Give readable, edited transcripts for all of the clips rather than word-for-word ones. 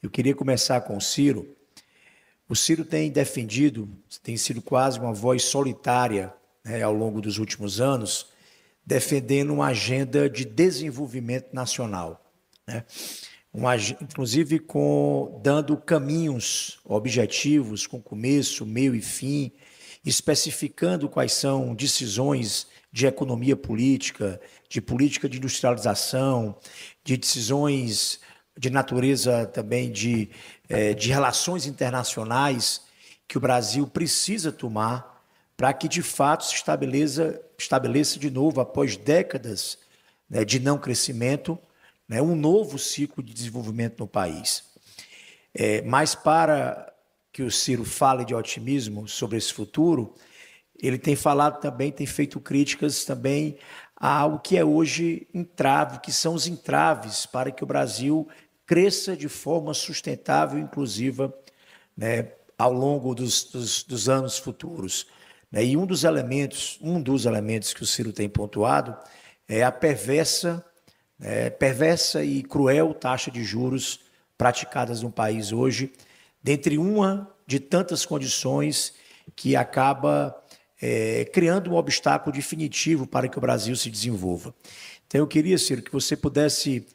Eu queria começar com o Ciro. O Ciro tem defendido, tem sido quase uma voz solitária, né, ao longo dos últimos anos, defendendo uma agenda de desenvolvimento nacional, né? Inclusive dando caminhos objetivos, com começo, meio e fim, especificando quais são decisões de economia política, de política de industrialização, de decisões de natureza também de relações internacionais que o Brasil precisa tomar para que, de fato, se estabeleça de novo, após décadas, né, de não crescimento, né, um novo ciclo de desenvolvimento no país. Mas para que o Ciro fale de otimismo sobre esse futuro, ele tem falado também, tem feito críticas também ao que é hoje entrave, que são os entraves para que o Brasil cresça de forma sustentável e inclusiva, né, ao longo dos anos futuros. E um dos elementos que o Ciro tem pontuado é a perversa e cruel taxa de juros praticadas no país hoje, dentre uma de tantas condições que acaba criando um obstáculo definitivo para que o Brasil se desenvolva. Então, eu queria, Ciro, que você pudesse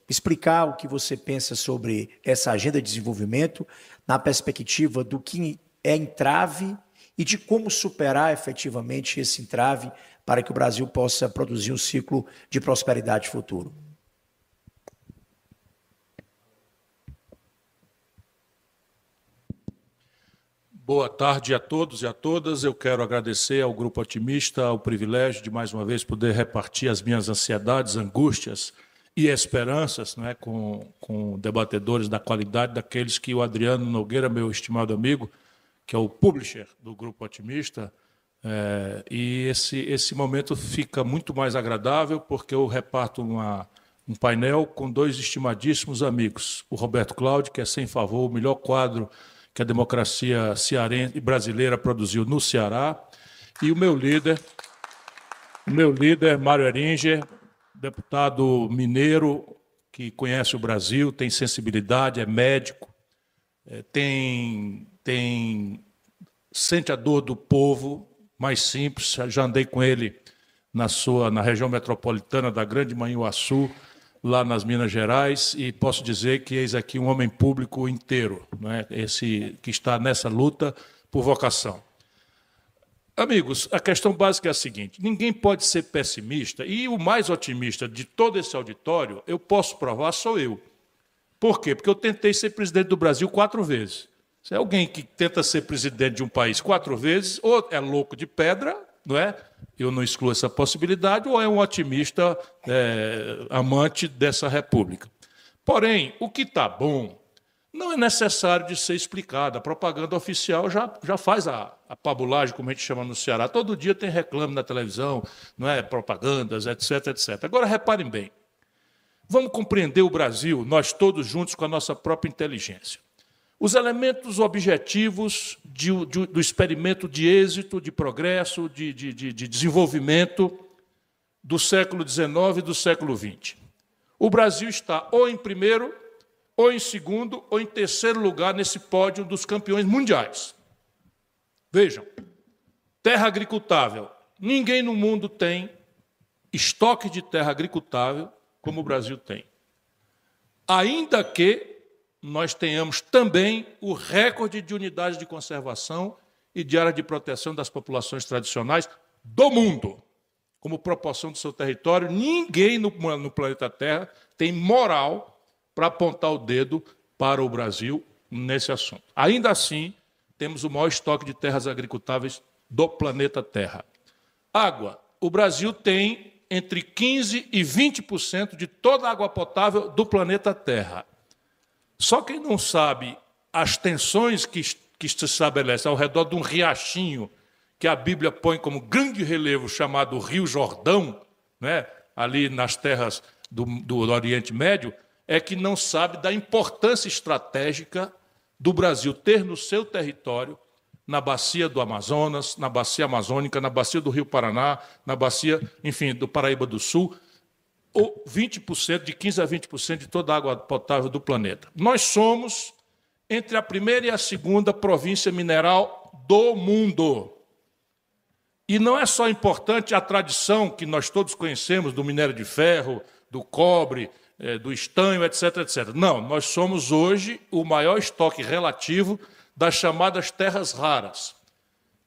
explicar o que você pensa sobre essa agenda de desenvolvimento na perspectiva do que é entrave e de como superar efetivamente esse entrave para que o Brasil possa produzir um ciclo de prosperidade futuro. Boa tarde a todos e a todas. Eu quero agradecer ao Grupo Otimista o privilégio de, mais uma vez, poder repartir as minhas ansiedades, angústias e esperanças, né, com debatedores da qualidade daqueles que o Adriano Nogueira, meu estimado amigo, que é o publisher do Grupo Otimista, e esse momento fica muito mais agradável porque eu reparto um painel com dois estimadíssimos amigos. O Roberto Cláudio, que é, sem favor, o melhor quadro que a democracia cearense e brasileira produziu no Ceará, e o meu líder, Mário Eringer, deputado mineiro, que conhece o Brasil, tem sensibilidade, é médico, sente a dor do povo mais simples. Já andei com ele na região metropolitana da Grande Manhuaçu, lá nas Minas Gerais, e posso dizer que eis aqui um homem público inteiro, né? Esse que está nessa luta por vocação. Amigos, a questão básica é a seguinte: ninguém pode ser pessimista, e o mais otimista de todo esse auditório, eu posso provar, sou eu. Por quê? Porque eu tentei ser presidente do Brasil 4 vezes. Se é alguém que tenta ser presidente de um país 4 vezes, ou é louco de pedra, não é? Eu não excluo essa possibilidade, ou é um otimista amante dessa república. Porém, o que está bom não é necessário de ser explicado. A propaganda oficial já faz a pabulagem, como a gente chama no Ceará. Todo dia tem reclame na televisão, não é? Propagandas, etc, etc. Agora, reparem bem. Vamos compreender o Brasil, nós todos juntos, com a nossa própria inteligência. Os elementos objetivos do experimento de êxito, de progresso, de desenvolvimento do século XIX e do século XX. O Brasil está ou em primeiro, ou em segundo, ou em terceiro lugar nesse pódio dos campeões mundiais. Vejam, terra agricultável. Ninguém no mundo tem estoque de terra agricultável como o Brasil tem. Ainda que nós tenhamos também o recorde de unidades de conservação e de área de proteção das populações tradicionais do mundo. Como proporção do seu território, ninguém no planeta Terra tem moral para apontar o dedo para o Brasil nesse assunto. Ainda assim, temos o maior estoque de terras agricultáveis do planeta Terra. Água. O Brasil tem entre 15% e 20% de toda a água potável do planeta Terra. Só quem não sabe as tensões que se estabelecem ao redor de um riachinho que a Bíblia põe como grande relevo, chamado Rio Jordão, né, ali nas terras do Oriente Médio, é que não sabe da importância estratégica do Brasil ter no seu território, na bacia do Amazonas, na bacia amazônica, na bacia do Rio Paraná, na bacia, enfim, do Paraíba do Sul, ou 20%, de 15% a 20% de toda a água potável do planeta. Nós somos entre a primeira e a segunda província mineral do mundo. E não é só importante a tradição que nós todos conhecemos do minério de ferro, do cobre, do estanho, etc., etc. Não, nós somos hoje o maior estoque relativo das chamadas terras raras,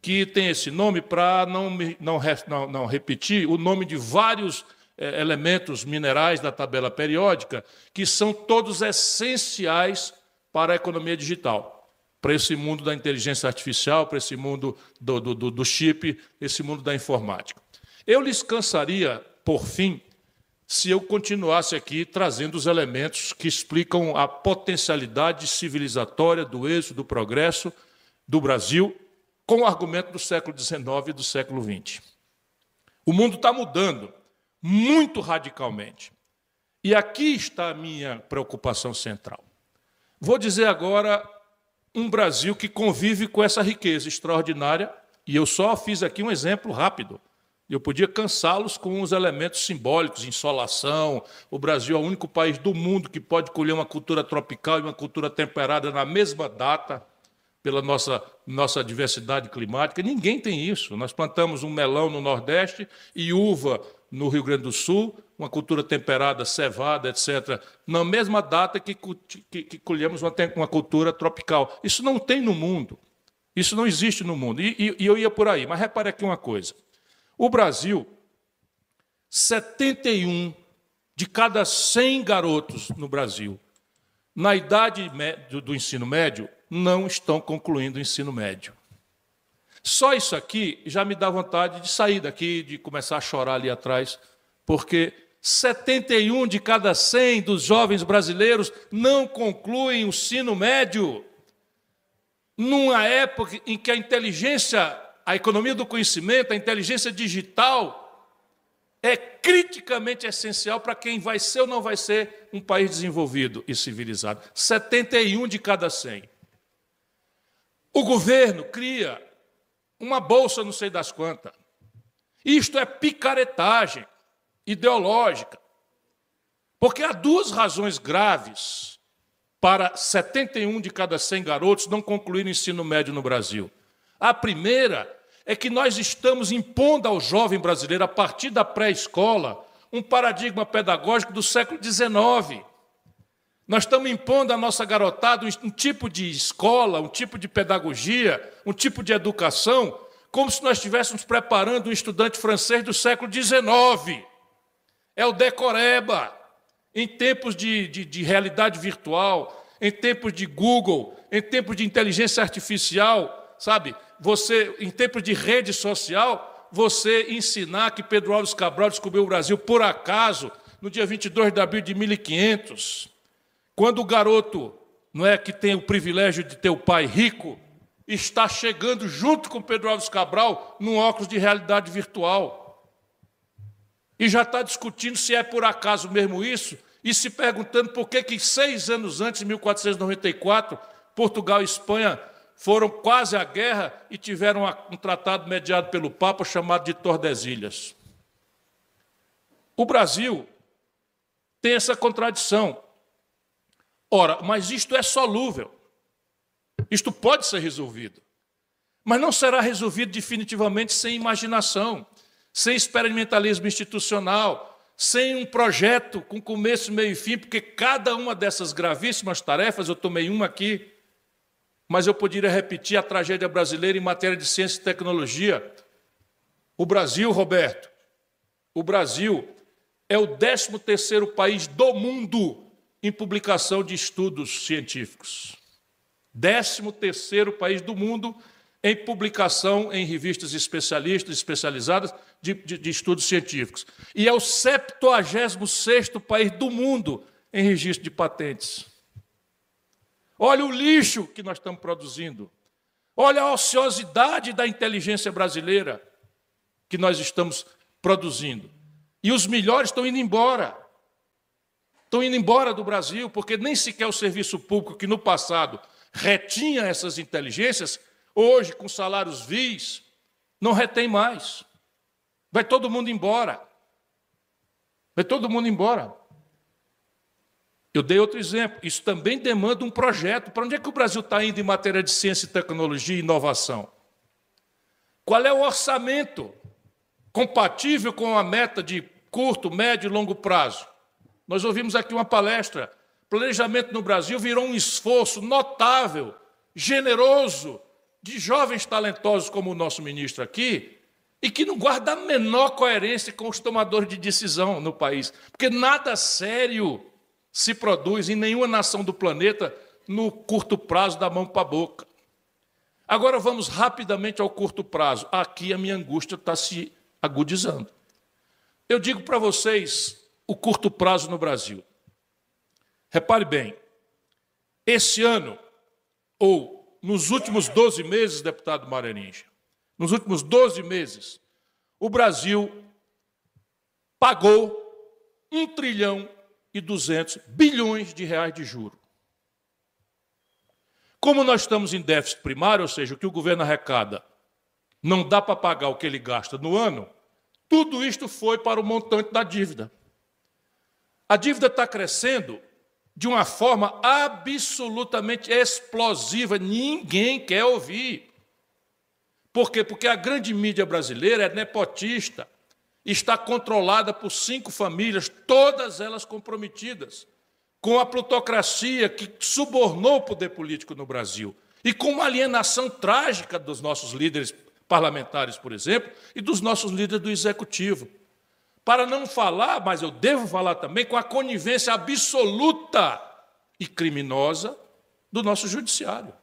que tem esse nome para não repetir o nome de vários elementos minerais da tabela periódica, que são todos essenciais para a economia digital, para esse mundo da inteligência artificial, para esse mundo do chip, esse mundo da informática. Eu lhes cansaria, por fim, se eu continuasse aqui trazendo os elementos que explicam a potencialidade civilizatória do êxito, do progresso do Brasil, com o argumento do século XIX e do século XX. O mundo está mudando muito radicalmente. E aqui está a minha preocupação central. Vou dizer agora um Brasil que convive com essa riqueza extraordinária, e eu só fiz aqui um exemplo rápido. Eu podia cansá-los com os elementos simbólicos, insolação. O Brasil é o único país do mundo que pode colher uma cultura tropical e uma cultura temperada na mesma data, pela nossa diversidade climática. Ninguém tem isso. Nós plantamos um melão no Nordeste e uva no Rio Grande do Sul, uma cultura temperada, cevada, etc., na mesma data que colhemos uma cultura tropical. Isso não tem no mundo. Isso não existe no mundo. E eu ia por aí. Mas repare aqui uma coisa. O Brasil, 71 de cada 100 garotos no Brasil, na idade do ensino médio, não estão concluindo o ensino médio. Só isso aqui já me dá vontade de sair daqui, de começar a chorar ali atrás, porque 71 de cada 100 dos jovens brasileiros não concluem o ensino médio. Numa época em que a inteligência, a economia do conhecimento, a inteligência digital é criticamente essencial para quem vai ser ou não vai ser um país desenvolvido e civilizado. 71 de cada 100. O governo cria uma bolsa não sei das quantas. Isto é picaretagem ideológica. Porque há duas razões graves para 71 de cada 100 garotos não concluírem o ensino médio no Brasil. A primeira é que nós estamos impondo ao jovem brasileiro, a partir da pré-escola, um paradigma pedagógico do século XIX. Nós estamos impondo à nossa garotada um tipo de escola, um tipo de pedagogia, um tipo de educação, como se nós estivéssemos preparando um estudante francês do século XIX. É o decoreba. Em tempos de realidade virtual, em tempos de Google, em tempos de inteligência artificial, sabe? Em tempos de rede social, você ensinar que Pedro Álvares Cabral descobriu o Brasil por acaso, no dia 22 de abril de 1500, quando o garoto, não é, que tem o privilégio de ter o pai rico, está chegando junto com Pedro Álvares Cabral num óculos de realidade virtual. E já está discutindo se é por acaso mesmo isso, e se perguntando por que 6 anos antes, em 1494, Portugal e Espanha foram quase à guerra e tiveram um tratado mediado pelo Papa chamado de Tordesilhas. O Brasil tem essa contradição. Ora, mas isto é solúvel. Isto pode ser resolvido. Mas não será resolvido definitivamente sem imaginação, sem experimentalismo institucional, sem um projeto com começo, meio e fim, porque cada uma dessas gravíssimas tarefas, eu tomei uma aqui, mas eu poderia repetir a tragédia brasileira em matéria de ciência e tecnologia. O Brasil, Roberto, o Brasil é o 13º país do mundo em publicação de estudos científicos. 13º país do mundo em publicação em revistas especializadas de estudos científicos. E é o 76º país do mundo em registro de patentes. Olha o lixo que nós estamos produzindo. Olha a ociosidade da inteligência brasileira que nós estamos produzindo. E os melhores estão indo embora. Estão indo embora do Brasil, porque nem sequer o serviço público, que no passado retinha essas inteligências, hoje, com salários vis, não retém mais. Vai todo mundo embora. Vai todo mundo embora. Eu dei outro exemplo. Isso também demanda um projeto. Para onde é que o Brasil está indo em matéria de ciência, tecnologia e inovação? Qual é o orçamento compatível com a meta de curto, médio e longo prazo? Nós ouvimos aqui uma palestra. Planejamento no Brasil virou um esforço notável, generoso, de jovens talentosos como o nosso ministro aqui, e que não guarda a menor coerência com os tomadores de decisão no país. Porque nada sério se produz em nenhuma nação do planeta no curto prazo, da mão para a boca. Agora vamos rapidamente ao curto prazo. Aqui a minha angústia está se agudizando. Eu digo para vocês o curto prazo no Brasil. Repare bem, esse ano, ou nos últimos 12 meses, deputado Mareninja, nos últimos 12 meses, o Brasil pagou 1,2 trilhão de reais de juros. Como nós estamos em déficit primário, ou seja, o que o governo arrecada não dá para pagar o que ele gasta no ano, tudo isto foi para o montante da dívida. A dívida está crescendo de uma forma absolutamente explosiva, ninguém quer ouvir. Por quê? Porque a grande mídia brasileira é nepotista, está controlada por 5 famílias, todas elas comprometidas com a plutocracia que subornou o poder político no Brasil e com uma alienação trágica dos nossos líderes parlamentares, por exemplo, e dos nossos líderes do executivo. Para não falar, mas eu devo falar também, com a conivência absoluta e criminosa do nosso judiciário.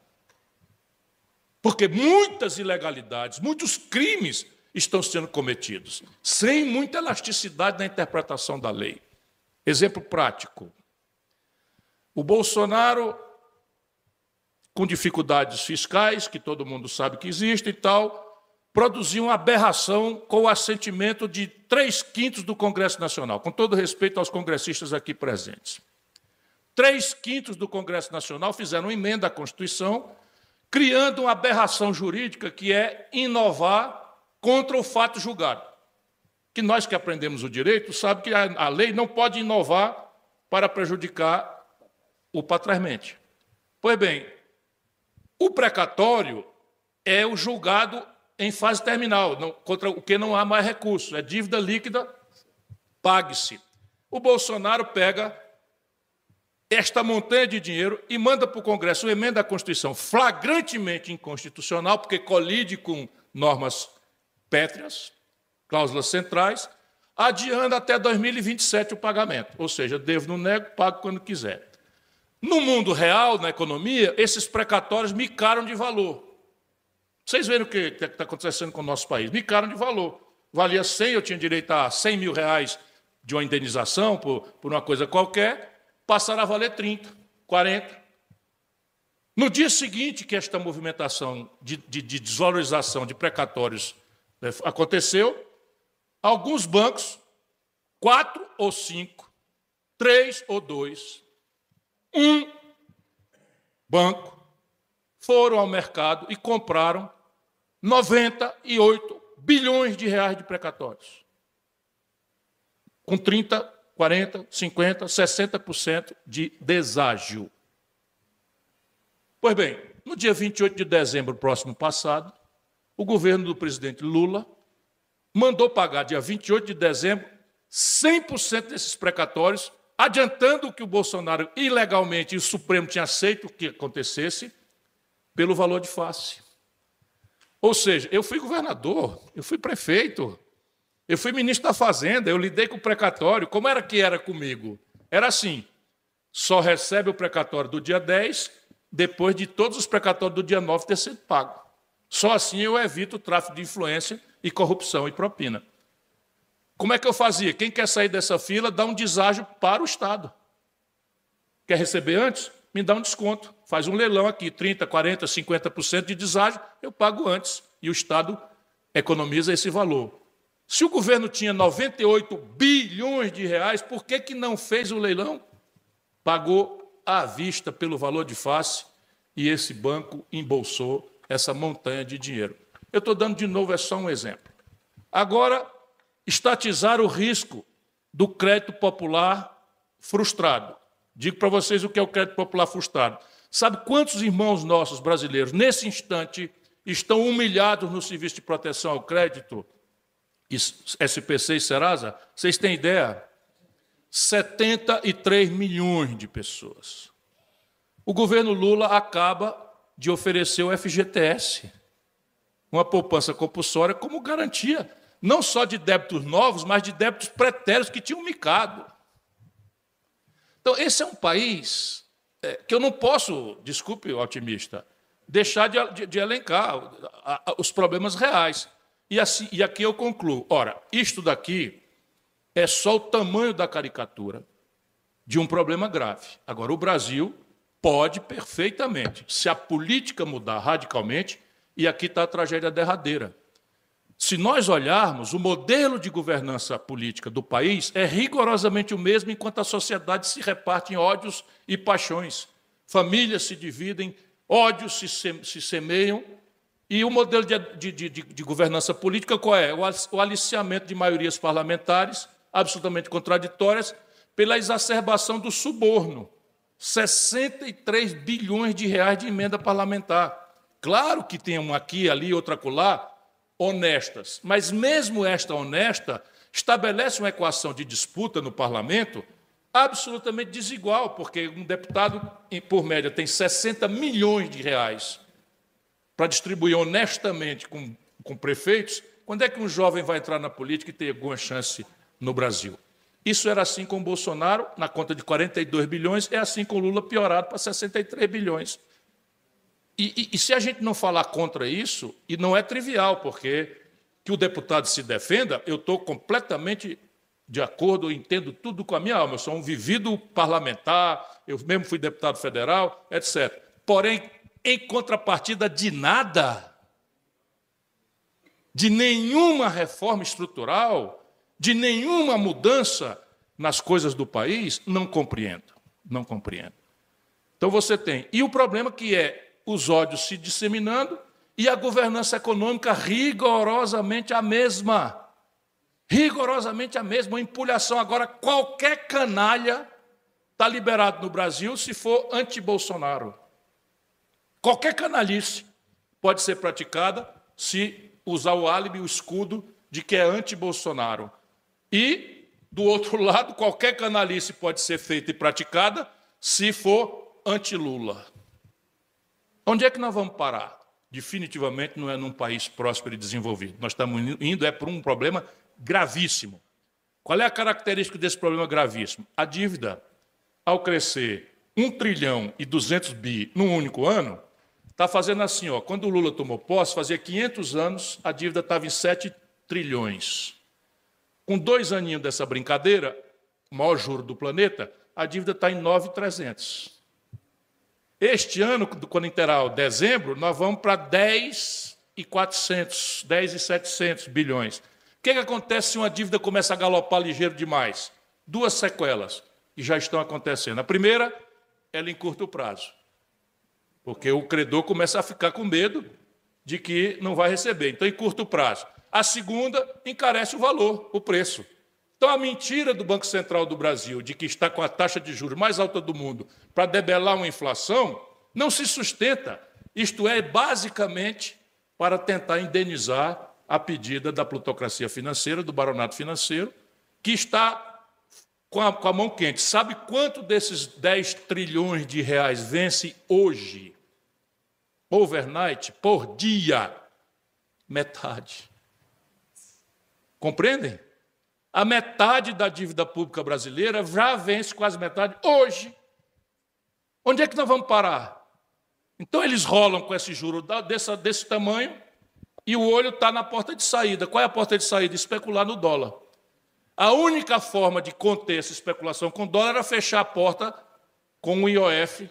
Porque muitas ilegalidades, muitos crimes estão sendo cometidos, sem muita elasticidade na interpretação da lei. Exemplo prático. O Bolsonaro, com dificuldades fiscais, que todo mundo sabe que existem e tal, produziu uma aberração com o assentimento de 3/5 do Congresso Nacional, com todo respeito aos congressistas aqui presentes. 3/5 do Congresso Nacional fizeram uma emenda à Constituição, criando uma aberração jurídica que é inovar contra o fato julgado. Que nós que aprendemos o direito sabemos que a lei não pode inovar para prejudicar o patrasmente. Pois bem, o precatório é o julgado em fase terminal, contra o que não há mais recurso, é dívida líquida, pague-se. O Bolsonaro pega esta montanha de dinheiro e manda para o Congresso uma emenda à Constituição flagrantemente inconstitucional, porque colide com normas pétreas, cláusulas centrais, adiando até 2027 o pagamento. Ou seja, devo, não nego, pago quando quiser. No mundo real, na economia, esses precatórios micaram de valor. Vocês veem o que está acontecendo com o nosso país? Micaram de valor. Valia 100, eu tinha direito a 100 mil reais de uma indenização por uma coisa qualquer, passaram a valer 30, 40. No dia seguinte que esta movimentação de desvalorização de precatórios aconteceu, alguns bancos, 4 ou 5, 3 ou 2, um banco, foram ao mercado e compraram 98 bilhões de reais de precatórios. Com 30, 40, 50, 60% de deságio. Pois bem, no dia 28 de dezembro próximo passado, o governo do presidente Lula mandou pagar, dia 28 de dezembro, 100% desses precatórios, adiantando que o Bolsonaro, ilegalmente, e o Supremo tinha aceito que acontecesse, pelo valor de face. Ou seja, eu fui governador, eu fui prefeito, eu fui ministro da Fazenda, eu lidei com o precatório. Como era que era comigo? Era assim, só recebe o precatório do dia 10, depois de todos os precatórios do dia 9 ter sido pago. Só assim eu evito o tráfico de influência e corrupção e propina. Como é que eu fazia? Quem quer sair dessa fila, dá um deságio para o Estado. Quer receber antes? Me dá um desconto. Faz um leilão aqui, 30%, 40%, 50% de deságio, eu pago antes. E o Estado economiza esse valor. Se o governo tinha 98 bilhões de reais, por que não fez o leilão? Pagou à vista pelo valor de face e esse banco embolsou essa montanha de dinheiro. Eu estou dando de novo, é só um exemplo. Agora, estatizar o risco do crédito popular frustrado. Digo para vocês o que é o crédito popular frustrado. Sabe quantos irmãos nossos brasileiros, nesse instante, estão humilhados no Serviço de Proteção ao Crédito, SPC e Serasa? Vocês têm ideia? 73 milhões de pessoas. O governo Lula acaba de oferecer o FGTS, uma poupança compulsória, como garantia, não só de débitos novos, mas de débitos pretéritos que tinham micado. Então, esse é um país que eu não posso, desculpe, otimista, deixar de elencar os problemas reais. E aqui eu concluo. Ora, isto daqui é só o tamanho da caricatura de um problema grave. Agora, o Brasil pode perfeitamente, se a política mudar radicalmente, e aqui está a tragédia derradeira. Se nós olharmos, o modelo de governança política do país é rigorosamente o mesmo, enquanto a sociedade se reparte em ódios e paixões. Famílias se dividem, ódios se semeiam, e o modelo de governança política qual é? O aliciamento de maiorias parlamentares, absolutamente contraditórias, pela exacerbação do suborno. 63 bilhões de reais de emenda parlamentar. Claro que tem um aqui, ali, outra acolá, honestas, mas mesmo esta honesta estabelece uma equação de disputa no parlamento absolutamente desigual, porque um deputado, por média, tem 60 milhões de reais para distribuir honestamente com prefeitos. Quando é que um jovem vai entrar na política e ter alguma chance no Brasil? Isso era assim com o Bolsonaro, na conta de 42 bilhões, é assim com o Lula, piorado para 63 bilhões. E se a gente não falar contra isso, e não é trivial, porque que o deputado se defenda, eu estou completamente de acordo, eu entendo tudo com a minha alma, eu sou um vivido parlamentar, eu mesmo fui deputado federal, etc. Porém, em contrapartida de nada, de nenhuma reforma estrutural, de nenhuma mudança nas coisas do país, não compreendo, não compreendo. Então você tem, e o problema que é os ódios se disseminando e a governança econômica rigorosamente a mesma. Rigorosamente a mesma, uma empulhação. Agora, qualquer canalha está liberado no Brasil se for anti-Bolsonaro. Qualquer canalice pode ser praticada se usar o álibi, o escudo de que é anti-Bolsonaro. E, do outro lado, qualquer canalice pode ser feita e praticada se for anti-Lula. Onde é que nós vamos parar? Definitivamente não é num país próspero e desenvolvido. Nós estamos indo por um problema gravíssimo. Qual é a característica desse problema gravíssimo? A dívida, ao crescer 1 trilhão e 200 bi num único ano, está fazendo assim, ó, quando o Lula tomou posse, fazia 500 anos, a dívida estava em 7 trilhões. Com 2 aninhos dessa brincadeira, o maior juro do planeta, a dívida está em 9.300. Este ano, quando interar dezembro, nós vamos para 10.400, 10.700 bilhões. O que acontece se uma dívida começa a galopar ligeiro demais? 2 sequelas, que já estão acontecendo. A primeira, ela encurta o prazo, porque o credor começa a ficar com medo de que não vai receber, então encurta o prazo. A segunda, encarece o valor, o preço. Então, a mentira do Banco Central do Brasil de que está com a taxa de juros mais alta do mundo para debelar uma inflação não se sustenta. Isto é, basicamente, para tentar indenizar a pedida da plutocracia financeira, do baronato financeiro, que está com a mão quente. Sabe quanto desses 10 trilhões de reais vence hoje? Overnight, por dia? Metade. Compreendem? A metade da dívida pública brasileira já vence quase metade hoje. Onde é que nós vamos parar? Então, eles rolam com esse juro desse tamanho e o olho está na porta de saída. Qual é a porta de saída? Especular no dólar. A única forma de conter essa especulação com dólar era fechar a porta com o IOF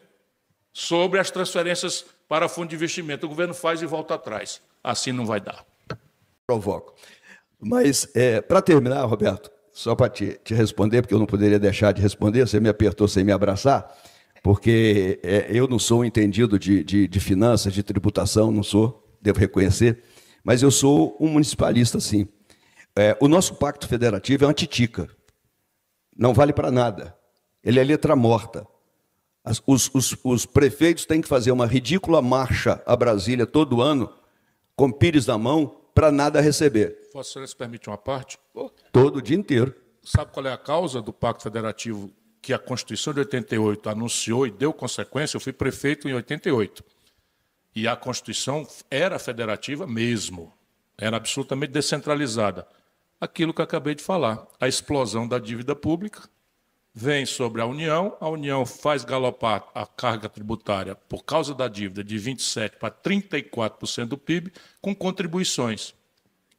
sobre as transferências para fundo de investimento. O governo faz e volta atrás. Assim não vai dar. Provoco. Mas, para terminar, Roberto, só para te responder, porque eu não poderia deixar de responder, você me apertou sem me abraçar, porque eu não sou um entendido de finanças, de tributação, não sou, devo reconhecer, mas eu sou um municipalista, sim. O nosso pacto federativo é uma titica. não vale para nada. Ele é letra morta. Os prefeitos têm que fazer uma ridícula marcha a Brasília todo ano, com pires na mão, para nada receber. Vossa Excelência permite uma parte? Todo o dia inteiro. Sabe qual é a causa do Pacto Federativo que a Constituição de 88 anunciou e deu consequência? Eu fui prefeito em 88. E a Constituição era federativa mesmo. Era absolutamente descentralizada. Aquilo que eu acabei de falar. A explosão da dívida pública vem sobre a União faz galopar a carga tributária por causa da dívida de 27% para 34% do PIB, com contribuições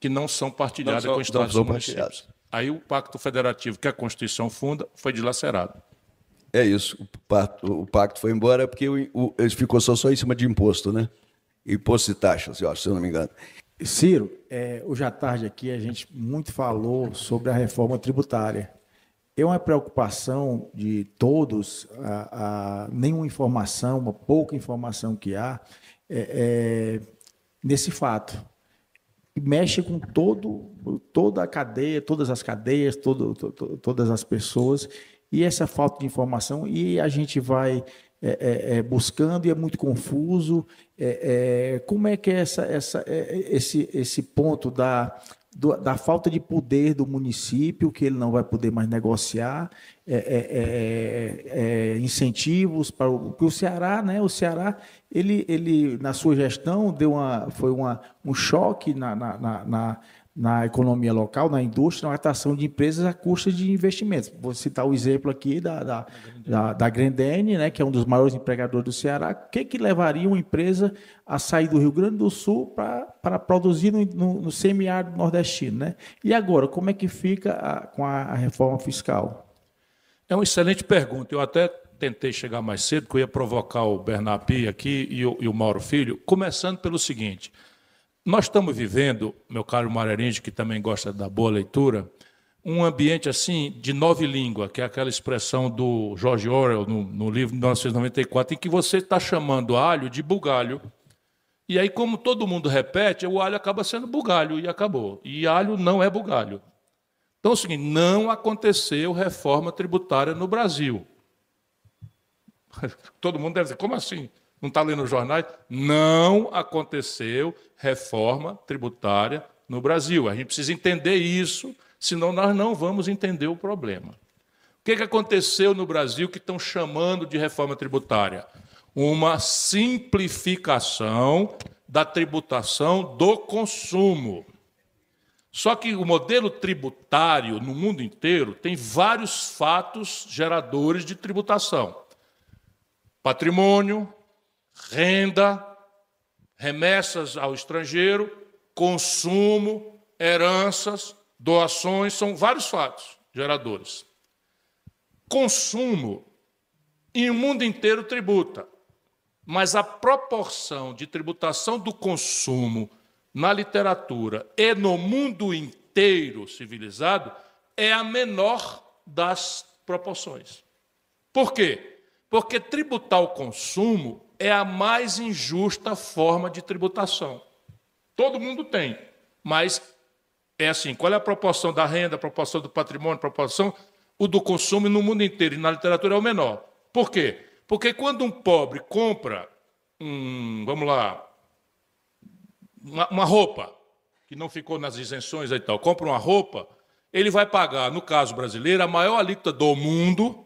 que não são partilhadas com estados e municípios. Aí o Pacto Federativo que a Constituição funda foi dilacerado. É isso, o pacto foi embora porque ele ficou só em cima de imposto, né? Imposto e taxas, se eu não me engano. Ciro, hoje à tarde aqui a gente muito falou sobre a reforma tributária. É uma preocupação de todos, nenhuma informação, uma pouca informação que há, nesse fato. Mexe com toda a cadeia, todas as cadeias, todas as pessoas, e essa falta de informação, e a gente vai buscando, e é muito confuso. Como é que é esse ponto da falta de poder do município, que ele não vai poder mais negociar, incentivos para o Ceará, né? O Ceará, ele na sua gestão foi um choque na economia local, na indústria, na atração de empresas à custa de investimentos. Vou citar o exemplo aqui da Grendene, né, que é um dos maiores empregadores do Ceará. O que levaria uma empresa a sair do Rio Grande do Sul para produzir no semiárido nordestino, né? E agora, como é que fica com a reforma fiscal? É uma excelente pergunta. Eu até tentei chegar mais cedo, porque eu ia provocar o Bernard Pia aqui e o Mauro Filho, começando pelo seguinte. Nós estamos vivendo, meu caro Marerinde, que também gosta da boa leitura, um ambiente assim de nova língua, que é aquela expressão do George Orwell no livro de 1994, em que você está chamando alho de bugalho. E aí, como todo mundo repete, o alho acaba sendo bugalho e acabou. E alho não é bugalho. Então, é o seguinte, não aconteceu reforma tributária no Brasil. Todo mundo deve dizer, como assim? Não está lendo os jornais? Não aconteceu reforma tributária no Brasil. A gente precisa entender isso, senão nós não vamos entender o problema. O que aconteceu no Brasil que estão chamando de reforma tributária? Uma simplificação da tributação do consumo. Só que o modelo tributário no mundo inteiro tem vários fatos geradores de tributação. Patrimônio, renda, remessas ao estrangeiro, consumo, heranças, doações, são vários fatos geradores. Consumo, e o mundo inteiro tributa, mas a proporção de tributação do consumo na literatura e no mundo inteiro civilizado é a menor das proporções. Por quê? Porque tributar o consumo é a mais injusta forma de tributação. Todo mundo tem, mas é assim, qual é a proporção da renda, a proporção do patrimônio, a proporção o do consumo no mundo inteiro, e na literatura é o menor. Por quê? Porque quando um pobre compra, vamos lá, uma roupa, que não ficou nas isenções e tal, compra uma roupa, ele vai pagar, no caso brasileiro, a maior alíquota do mundo,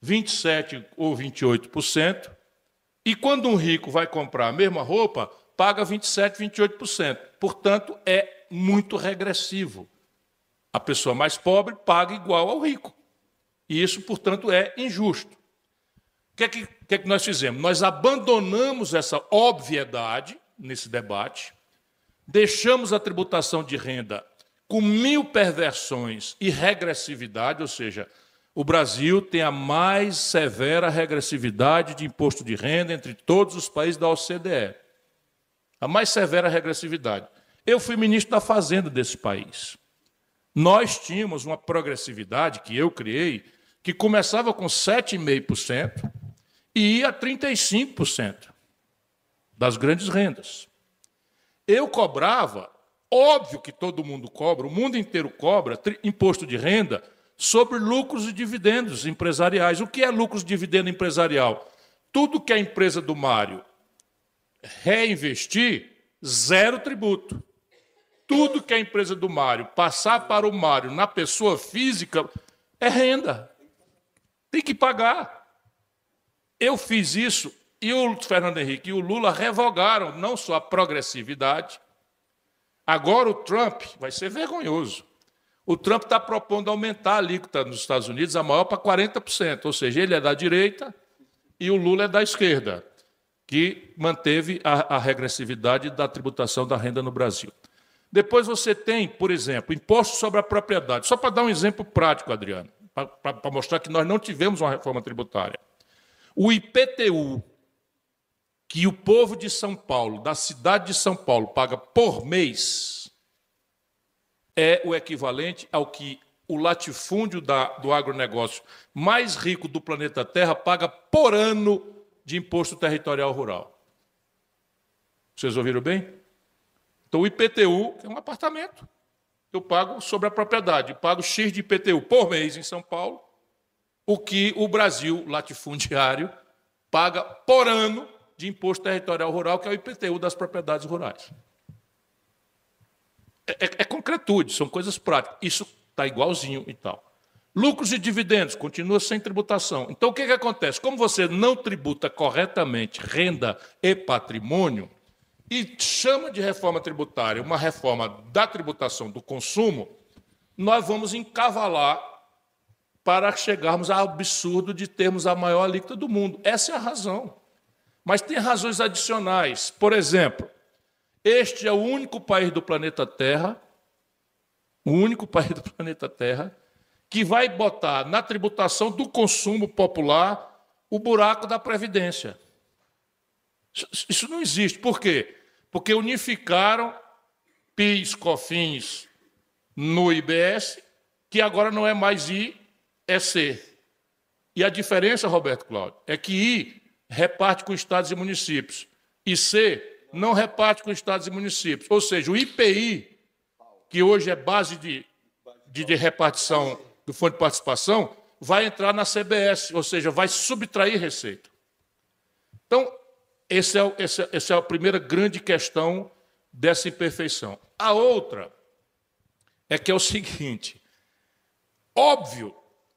27% ou 28%, e quando um rico vai comprar a mesma roupa, paga 27%, 28%. Portanto, é muito regressivo. A pessoa mais pobre paga igual ao rico. E isso, portanto, é injusto. O que é que nós fizemos? Nós abandonamos essa obviedade nesse debate, deixamos a tributação de renda com 1000 perversões e regressividade, ou seja, o Brasil tem a mais severa regressividade de imposto de renda entre todos os países da OCDE. A mais severa regressividade. Eu fui ministro da Fazenda desse país. Nós tínhamos uma progressividade que eu criei, que começava com 7,5% e ia a 35% das grandes rendas. Eu cobrava, óbvio que todo mundo cobra, o mundo inteiro cobra imposto de renda sobre lucros e dividendos empresariais. O que é lucros e dividendo empresarial? Tudo que a empresa do Mário reinvestir, zero tributo. Tudo que a empresa do Mário passar para o Mário na pessoa física é renda. Tem que pagar. Eu fiz isso e o Fernando Henrique e o Lula revogaram não só a progressividade. Agora o Trump vai ser vergonhoso. O Trump está propondo aumentar a alíquota nos Estados Unidos, a maior, para 40%. Ou seja, ele é da direita e o Lula é da esquerda, que manteve a regressividade da tributação da renda no Brasil. Depois você tem, por exemplo, imposto sobre a propriedade. Só para dar um exemplo prático, Adriano, para mostrar que nós não tivemos uma reforma tributária. O IPTU, que o povo de São Paulo, da cidade de São Paulo, paga por mês, é o equivalente ao que o latifúndio do agronegócio mais rico do planeta Terra paga por ano de imposto territorial rural. Vocês ouviram bem? Então, o IPTU é um apartamento. Eu pago sobre a propriedade, pago X de IPTU por mês em São Paulo, o que o Brasil latifundiário paga por ano de imposto territorial rural, que é o IPTU das propriedades rurais. É concretude, são coisas práticas. Isso está igualzinho e tal. Lucros e dividendos, continua sem tributação. Então, o que acontece? Como você não tributa corretamente renda e patrimônio, e chama de reforma tributária uma reforma da tributação do consumo, nós vamos encavalar para chegarmos ao absurdo de termos a maior alíquota do mundo. Essa é a razão. Mas tem razões adicionais. Por exemplo, este é o único país do planeta Terra, que vai botar na tributação do consumo popular o buraco da Previdência. Isso não existe. Por quê? Porque unificaram PIS, COFINS no IBS, que agora não é mais I, é C. E a diferença, Roberto Cláudio, é que I reparte com estados e municípios e C não reparte com estados e municípios. Ou seja, o IPI, que hoje é base de repartição do Fundo de Participação, vai entrar na CBS, ou seja, vai subtrair receita. Então, essa é a primeira grande questão dessa imperfeição. A outra é que é o seguinte: óbvio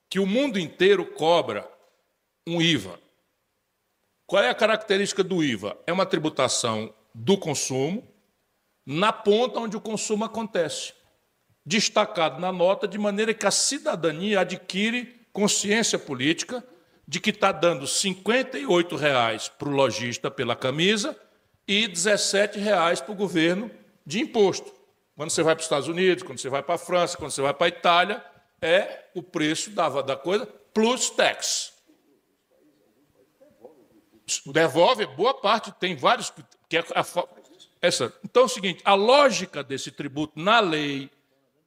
que o mundo inteiro cobra um IVA. Qual é a característica do IVA? É uma tributação do consumo na ponta onde o consumo acontece, destacado na nota, de maneira que a cidadania adquire consciência política de que está dando R$ 58,00 para o lojista pela camisa e R$ 17,00 para o governo de imposto. Quando você vai para os Estados Unidos, quando você vai para a França, quando você vai para a Itália, é o preço da coisa plus tax. Devolve, boa parte, tem vários. Então é o seguinte: a lógica desse tributo na lei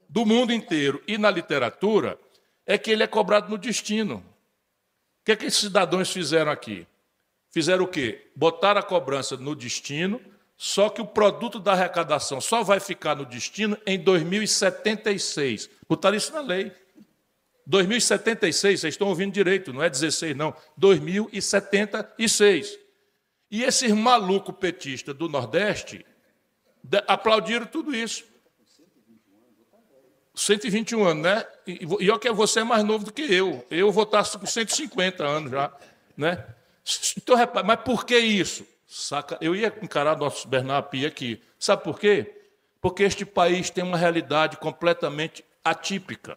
do mundo inteiro e na literatura é que ele é cobrado no destino. O que é que esses cidadãos fizeram aqui? Fizeram o quê? Botaram a cobrança no destino, só que o produto da arrecadação só vai ficar no destino em 2076. Botaram isso na lei. 2076, vocês estão ouvindo direito, não é 16, não. 2076. E esses malucos petistas do Nordeste aplaudiram tudo isso. 121 anos, né? E eu que você é mais novo do que eu. Eu vou estar com 150 anos já, né? Então, mas por que isso? Saca? Eu ia encarar nosso Bernardo Pia aqui. Sabe por quê? Porque este país tem uma realidade completamente atípica.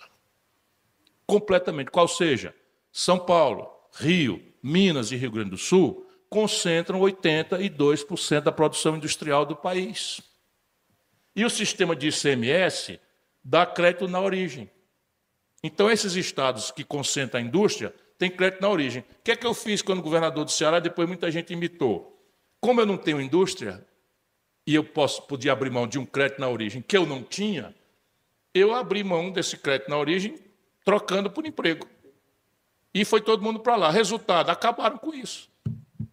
Completamente. Qual seja? São Paulo, Rio, Minas e Rio Grande do Sul concentram 82% da produção industrial do país. E o sistema de ICMS dá crédito na origem. Então, esses estados que concentram a indústria têm crédito na origem. O que é que eu fiz quando governador do Ceará? Depois muita gente imitou. Como eu não tenho indústria, e eu podia abrir mão de um crédito na origem que eu não tinha, eu abri mão desse crédito na origem trocando por emprego. E foi todo mundo para lá. Resultado, acabaram com isso.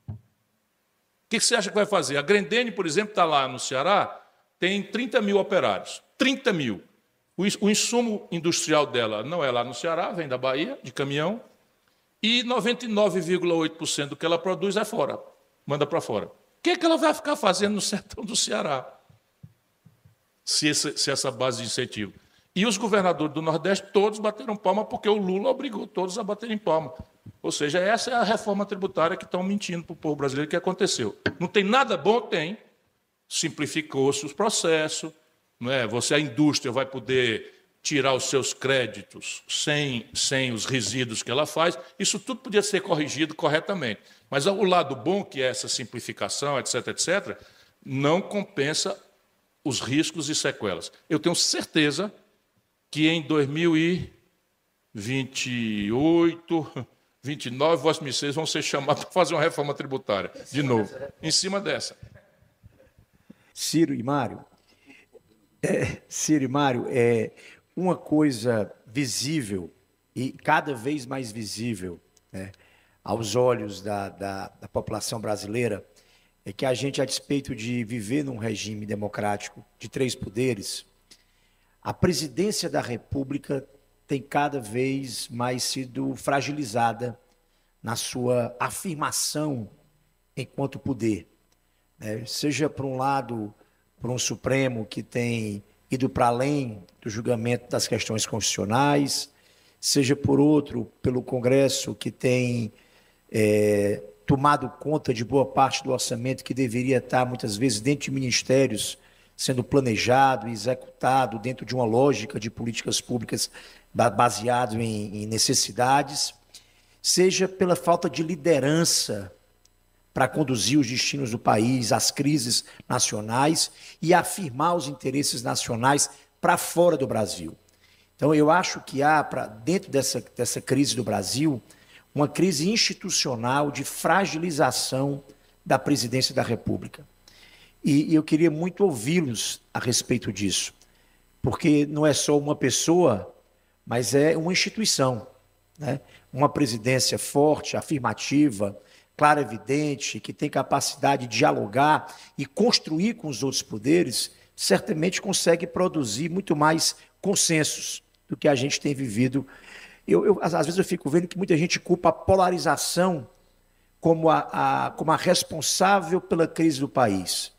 O que você acha que vai fazer? A Grendene, por exemplo, está lá no Ceará, tem 30 mil operários. 30 mil. O insumo industrial dela não é lá no Ceará, vem da Bahia, de caminhão, e 99,8% do que ela produz é fora, manda para fora. O que é que ela vai ficar fazendo no sertão do Ceará, se essa base de incentivo? E os governadores do Nordeste todos bateram palma porque o Lula obrigou todos a baterem palma. Ou seja, essa é a reforma tributária que estão mentindo para o povo brasileiro que aconteceu. Não tem nada bom? Tem. Simplificou-se os processos, não é? A indústria vai poder tirar os seus créditos sem os resíduos que ela faz. Isso tudo podia ser corrigido corretamente. Mas o lado bom, que é essa simplificação, etc., etc., não compensa os riscos e sequelas. Eu tenho certeza que em 2028, 29, Vossa Excelência vão ser chamados para fazer uma reforma tributária, de novo, em cima dessa. Ciro e Mário, uma coisa visível e cada vez mais visível, né, aos olhos da população brasileira é que a gente, a despeito de viver num regime democrático de 3 poderes, a presidência da República tem cada vez mais sido fragilizada na sua afirmação enquanto poder, né? Seja, por um lado, por um Supremo que tem ido para além do julgamento das questões constitucionais, seja, por outro, pelo Congresso que tem tomado conta de boa parte do orçamento que deveria estar, muitas vezes, dentro de ministérios, sendo planejado e executado dentro de uma lógica de políticas públicas baseado em necessidades, seja pela falta de liderança para conduzir os destinos do país, as crises nacionais e afirmar os interesses nacionais para fora do Brasil. Então, eu acho que há, dentro dessa crise do Brasil, uma crise institucional de fragilização da presidência da República. E eu queria muito ouvi-los a respeito disso, porque não é só uma pessoa, mas é uma instituição, né? Uma presidência forte, afirmativa, clara, evidente, que tem capacidade de dialogar e construir com os outros poderes, certamente consegue produzir muito mais consensos do que a gente tem vivido. Às vezes eu fico vendo que muita gente culpa a polarização como a responsável pela crise do país.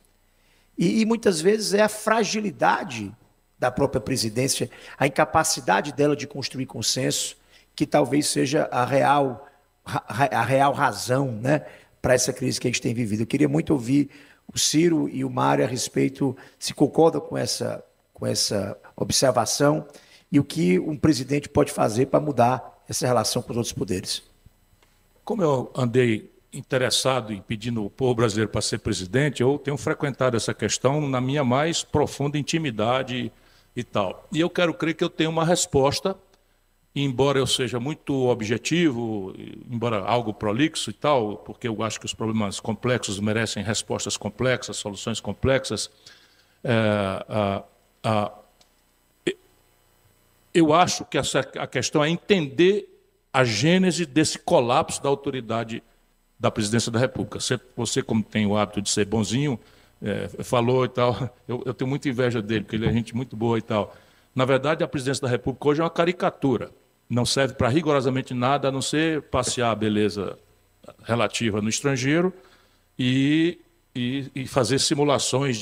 E muitas vezes é a fragilidade da própria presidência, a incapacidade dela de construir consenso, que talvez seja a real razão, né, para essa crise que a gente tem vivido. Eu queria muito ouvir o Ciro e o Mário a respeito, se concordam com essa observação e o que um presidente pode fazer para mudar essa relação com os outros poderes. Como eu andei interessado em pedindo o povo brasileiro para ser presidente, eu tenho frequentado essa questão na minha mais profunda intimidade e tal. E eu quero crer que eu tenho uma resposta, embora eu seja muito objetivo, embora algo prolixo e tal, porque eu acho que os problemas complexos merecem respostas complexas, soluções complexas. Eu acho que a questão é entender a gênese desse colapso da autoridade da presidência da República. Você, como tem o hábito de ser bonzinho, falou e tal, eu tenho muita inveja dele, porque ele é gente muito boa e tal. Na verdade, a presidência da República hoje é uma caricatura. Não serve para rigorosamente nada, a não ser passear a beleza relativa no estrangeiro e fazer simulações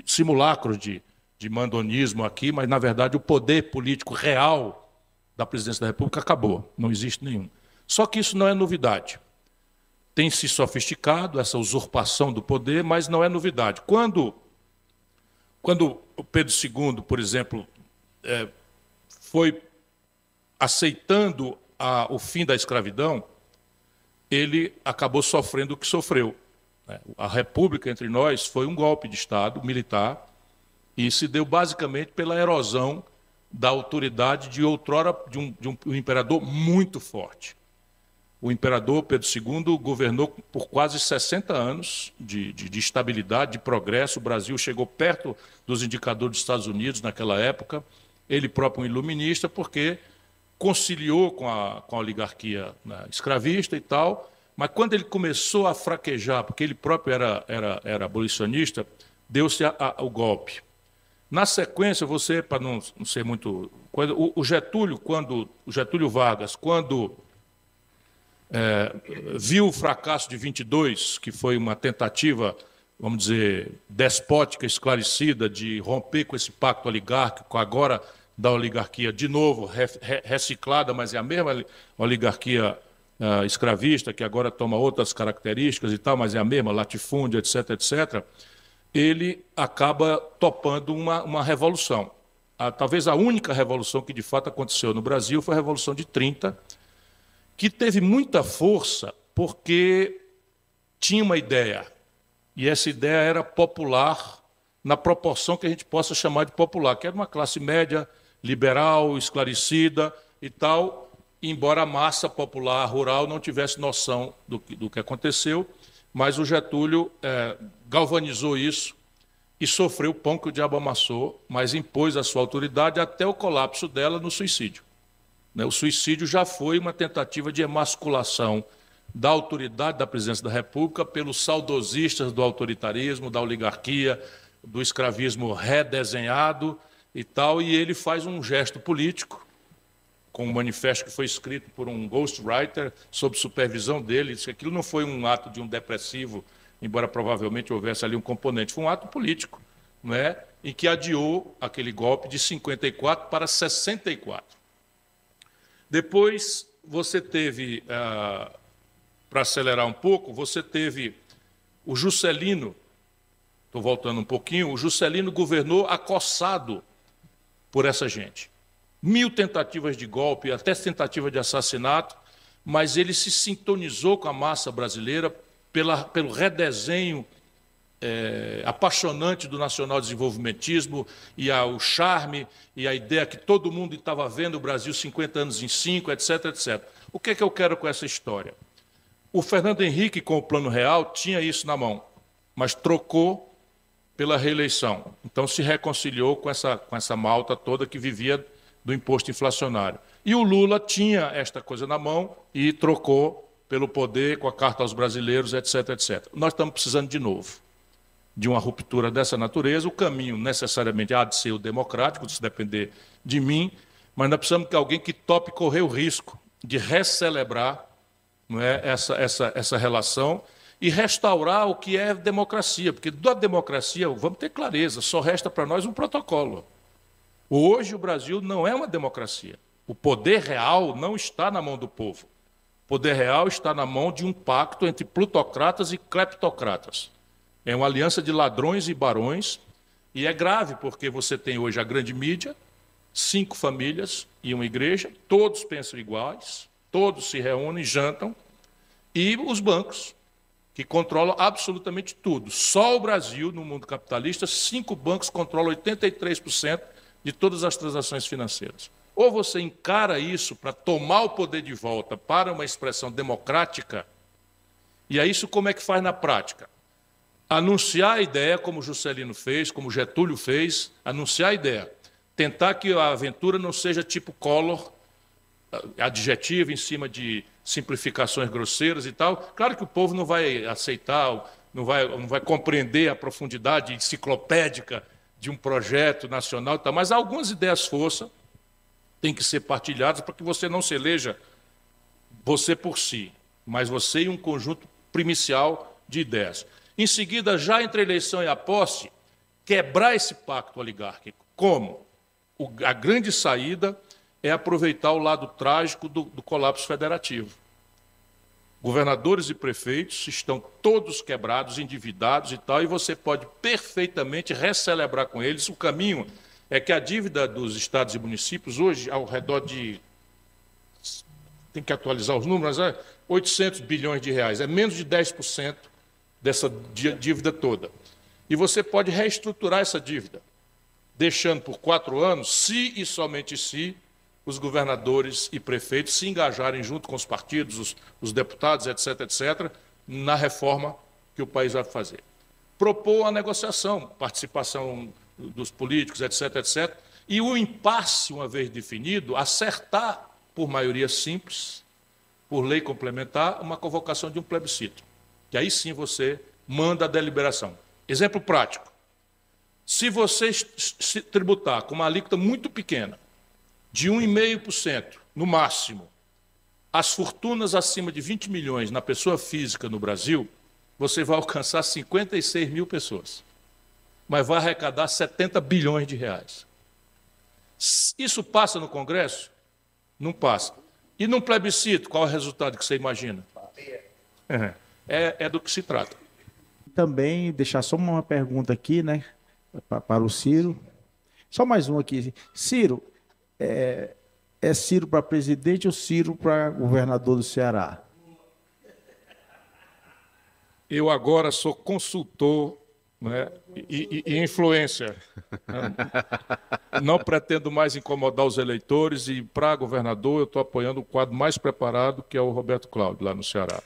simulacros de mandonismo aqui, mas, na verdade, o poder político real da presidência da República acabou, não existe nenhum. Só que isso não é novidade. Tem se sofisticado essa usurpação do poder, mas não é novidade. Quando o Pedro II, por exemplo, foi aceitando o fim da escravidão, ele acabou sofrendo o que sofreu. A República entre nós foi um golpe de Estado militar e se deu basicamente pela erosão da autoridade de outrora de um imperador muito forte. O imperador Pedro II governou por quase 60 anos de estabilidade, de progresso. O Brasil chegou perto dos indicadores dos Estados Unidos naquela época. Ele próprio um iluminista, porque conciliou com a oligarquia, né, escravista e tal, mas quando ele começou a fraquejar, porque ele próprio era abolicionista, deu-se o golpe. Na sequência, você, para não ser muito... O Getúlio Vargas, quando viu o fracasso de 22, que foi uma tentativa, vamos dizer, despótica, esclarecida, de romper com esse pacto oligárquico, agora da oligarquia, de novo, reciclada, mas é a mesma oligarquia escravista, que agora toma outras características e tal, mas é a mesma, latifúndio, etc., etc., ele acaba topando uma revolução. Talvez a única revolução que de fato aconteceu no Brasil foi a Revolução de 30, que teve muita força porque tinha uma ideia, e essa ideia era popular, na proporção que a gente possa chamar de popular, que era uma classe média, liberal, esclarecida e tal, embora a massa popular rural não tivesse noção do que aconteceu, mas o Getúlio galvanizou isso e sofreu o pão que o diabo amassou, mas impôs a sua autoridade até o colapso dela no suicídio. O suicídio já foi uma tentativa de emasculação da autoridade da presidência da República pelos saudosistas do autoritarismo, da oligarquia, do escravismo redesenhado e tal, e ele faz um gesto político, com um manifesto que foi escrito por um ghostwriter, sob supervisão dele, disse que aquilo não foi um ato de um depressivo, embora provavelmente houvesse ali um componente, foi um ato político, não é? Em que adiou aquele golpe de 54 para 64. Depois você teve, para acelerar um pouco, você teve o Juscelino, estou voltando um pouquinho, o Juscelino governou acossado por essa gente. 1000 tentativas de golpe, até tentativa de assassinato, mas ele se sintonizou com a massa brasileira pelo redesenho apaixonante do nacional-desenvolvimentismo e o charme e a ideia que todo mundo estava vendo o Brasil 50 anos em 5, etc., etc. O que é que eu quero com essa história? O Fernando Henrique, com o Plano Real, tinha isso na mão, mas trocou pela reeleição. Então, se reconciliou com essa malta toda que vivia do imposto inflacionário. E o Lula tinha esta coisa na mão e trocou pelo poder, com a carta aos brasileiros, etc., etc. Nós estamos precisando de novo de uma ruptura dessa natureza. O caminho necessariamente há de ser o democrático, se depender de mim, mas nós precisamos de alguém que tope correr o risco de recelebrar, não é, essa relação e restaurar o que é democracia, porque da democracia, vamos ter clareza, só resta para nós um protocolo. Hoje o Brasil não é uma democracia. O poder real não está na mão do povo. O poder real está na mão de um pacto entre plutocratas e cleptocratas. É uma aliança de ladrões e barões, e é grave porque você tem hoje a grande mídia, 5 famílias e uma igreja, todos pensam iguais, todos se reúnem, jantam, e os bancos, que controlam absolutamente tudo. Só o Brasil, no mundo capitalista, 5 bancos controlam 83% de todas as transações financeiras. Ou você encara isso para tomar o poder de volta para uma expressão democrática, e aí isso como é que faz na prática? Anunciar a ideia, como Juscelino fez, como Getúlio fez, anunciar a ideia. Tentar que a aventura não seja tipo Collor, adjetivo em cima de simplificações grosseiras e tal. Claro que o povo não vai aceitar, não vai compreender a profundidade enciclopédica de um projeto nacional e tal, mas algumas ideias força têm que ser partilhadas para que você não se eleja você por si, mas você e um conjunto primicial de ideias. Em seguida, já entre a eleição e a posse, quebrar esse pacto oligárquico. Como? A grande saída é aproveitar o lado trágico do colapso federativo. Governadores e prefeitos estão todos quebrados, endividados e tal, e você pode perfeitamente recelebrar com eles. O caminho é que a dívida dos estados e municípios, hoje, ao redor de... tem que atualizar os números, 800 bilhões de reais, é menos de 10% dessa dívida toda. E você pode reestruturar essa dívida, deixando por 4 anos, se e somente se os governadores e prefeitos se engajarem junto com os partidos, os deputados, etc., etc., na reforma que o país vai fazer. Propor a negociação, participação dos políticos, etc., etc., e o impasse, uma vez definido, acertar por maioria simples, por lei complementar, uma convocação de um plebiscito. Que aí sim você manda a deliberação. Exemplo prático. Se você se tributar com uma alíquota muito pequena, de 1,5% no máximo, as fortunas acima de 20 milhões na pessoa física no Brasil, você vai alcançar 56 mil pessoas, mas vai arrecadar 70 bilhões de reais. Isso passa no Congresso? Não passa. E num plebiscito, qual é o resultado que você imagina? É do que se trata. Também deixar só uma pergunta aqui, né, para o Ciro. Só mais um aqui. Ciro, é Ciro para presidente ou Ciro para governador do Ceará? Eu agora sou consultor, né, e influencer. Não pretendo mais incomodar os eleitores e, para governador, eu estou apoiando o quadro mais preparado, que é o Roberto Cláudio, lá no Ceará.